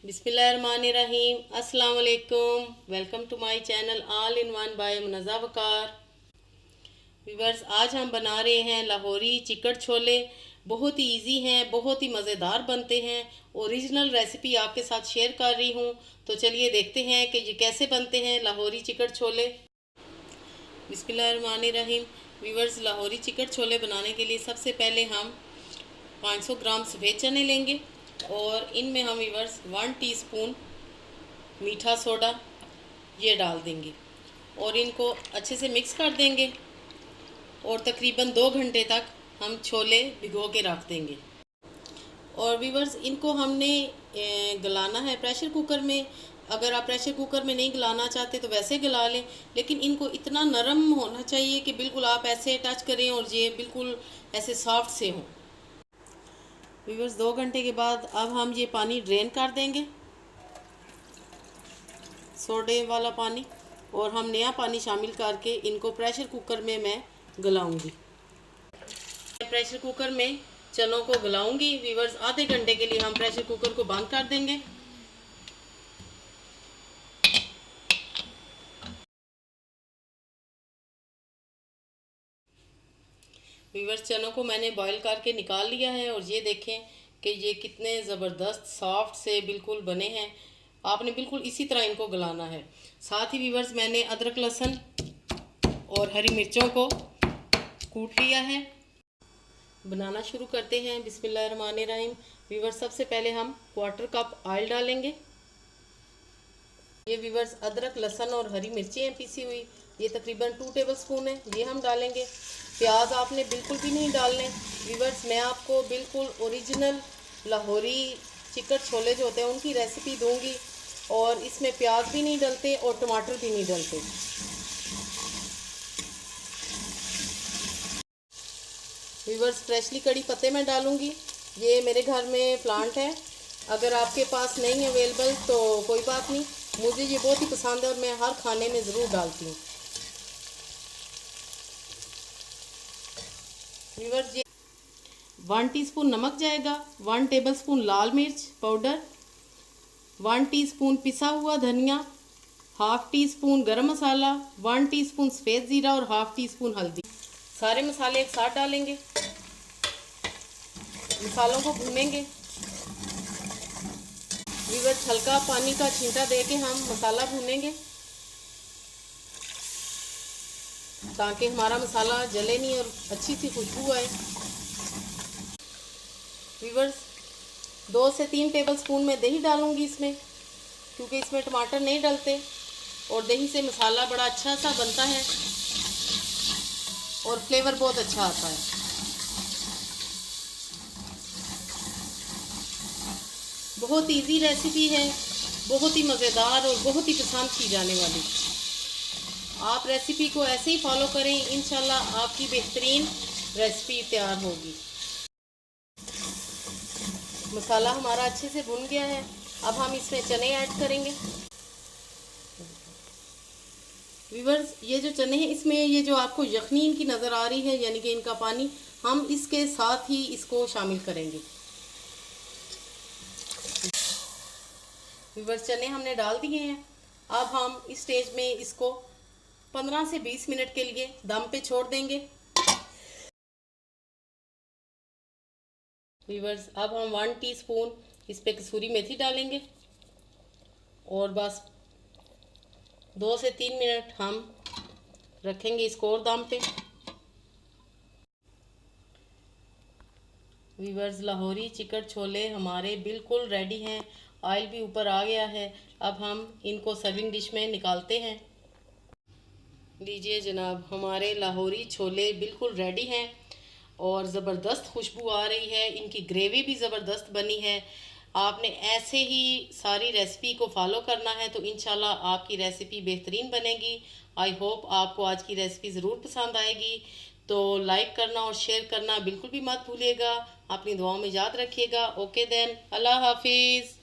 बिस्मिल्लाहिर्रहमानिर्रहीम। अस्सलाम वालेकुम। Welcome to my channel all in one by Munazza Waqar. Viewers, आज हम बना रहे हैं लाहौरी चिकट छोले। बहुत ही इजी हैं, बहुत ही मज़ेदार बनते हैं। ओरिजिनल रेसिपी आपके साथ शेयर कर रही हूँ, तो चलिए देखते हैं कि ये कैसे बनते हैं लाहौरी चिकट छोले। बिस्मिल्लाहिर्रहमानिर्रहीम। व्यूअर्स, लाहौरी चिकट छोले बनाने के लिए सबसे पहले हम 500 ग्राम सफ़ेद चने लेंगे और इनमें हम व्यूअर्स 1 टीस्पून मीठा सोडा ये डाल देंगे और इनको अच्छे से मिक्स कर देंगे और तकरीबन 2 घंटे तक हम छोले भिगो के रख देंगे। और व्यूअर्स, इनको हमने गलाना है प्रेशर कुकर में। अगर आप प्रेशर कुकर में नहीं गलाना चाहते तो वैसे गला लें, लेकिन इनको इतना नरम होना चाहिए कि बिल्कुल आप ऐसे टच करें और ये बिल्कुल ऐसे सॉफ्ट से हों। व्यूअर्स, 2 घंटे के बाद अब हम ये पानी ड्रेन कर देंगे, सोडे वाला पानी, और हम नया पानी शामिल करके इनको प्रेशर कुकर में मैं गलाऊंगी। प्रेशर कुकर में चनों को गलाऊंगी। व्यूअर्स, आधे घंटे के लिए हम प्रेशर कुकर को बंद कर देंगे। व्यूअर्स, चनों को मैंने बॉईल करके निकाल लिया है और ये देखें कि ये कितने ज़बरदस्त सॉफ्ट से बिल्कुल बने हैं। आपने बिल्कुल इसी तरह इनको गलाना है। साथ ही व्यूअर्स, मैंने अदरक लहसुन और हरी मिर्चों को कूट लिया है। बनाना शुरू करते हैं। बिस्मिल्लाहिर्रहमानिर्रहीम। व्यूअर्स, सबसे पहले हम 1/4 कप ऑयल डालेंगे। ये व्यूअर्स, अदरक लहसुन और हरी मिर्ची हैं पीसी हुई, ये तकरीबन 2 टेबलस्पून है, ये हम डालेंगे। प्याज आपने बिल्कुल भी नहीं डालने। व्यूअर्स, मैं आपको बिल्कुल ओरिजिनल लाहौरी चिकट छोले जो होते हैं उनकी रेसिपी दूंगी और इसमें प्याज भी नहीं डलते और टमाटर भी नहीं डलते। व्यूअर्स, फ्रेशली कड़ी पत्ते मैं डालूंगी। ये मेरे घर में प्लांट है, अगर आपके पास नहीं है अवेलेबल तो कोई बात नहीं। मुझे ये बहुत ही पसंद है और मैं हर खाने में ज़रूर डालती हूँ। व्यूअर्स, ये 1 टीस्पून नमक जाएगा, 1 टेबलस्पून लाल मिर्च पाउडर, 1 टीस्पून पिसा हुआ धनिया, हाफ टी स्पून गरम मसाला, 1 टीस्पून सफ़ेद ज़ीरा और हाफ टी स्पून हल्दी। सारे मसाले एक साथ डालेंगे, मसालों को भूनेंगे। व्यूअर्स, हल्का पानी का छींटा दे के हम मसाला भूनेंगे ताकि हमारा मसाला जले नहीं और अच्छी सी खुशबू आए। व्यूअर्स, 2 से 3 टेबलस्पून में दही डालूंगी इसमें, क्योंकि इसमें टमाटर नहीं डलते और दही से मसाला बड़ा अच्छा सा बनता है और फ्लेवर बहुत अच्छा आता है। बहुत इजी रेसिपी है, बहुत ही मज़ेदार और बहुत ही पसंद की जाने वाली। आप रेसिपी को ऐसे ही फॉलो करें, इंशाल्लाह आपकी बेहतरीन रेसिपी तैयार होगी। मसाला हमारा अच्छे से भुन गया है, अब हम इसमें चने ऐड करेंगे। व्यूअर्स, ये जो चने हैं इसमें ये जो आपको यखनी इनकी नज़र आ रही है, यानी कि इनका पानी, हम इसके साथ ही इसको शामिल करेंगे। व्यूअर्स, चने हमने डाल दिए हैं। अब हम इस स्टेज में इसको 15 से 20 मिनट के लिए दम पे छोड़ देंगे। व्यूअर्स, अब हम 1 टीस्पून इस पे कसूरी मेथी डालेंगे और बस 2 से 3 मिनट हम रखेंगे इसको और दम पे। व्यूअर्स, लाहौरी चिकट छोले हमारे बिल्कुल रेडी हैं, ऑयल भी ऊपर आ गया है। अब हम इनको सर्विंग डिश में निकालते हैं। लीजिए जनाब, हमारे लाहौरी छोले बिल्कुल रेडी हैं और ज़बरदस्त खुशबू आ रही है। इनकी ग्रेवी भी ज़बरदस्त बनी है। आपने ऐसे ही सारी रेसिपी को फॉलो करना है तो इंशाल्लाह आपकी रेसिपी बेहतरीन बनेगी। आई होप आपको आज की रेसिपी ज़रूर पसंद आएगी, तो लाइक करना और शेयर करना बिल्कुल भी मत भूलिएगा। अपनी दुआओं में याद रखिएगा। ओके देन, अल्लाह हाफिज़।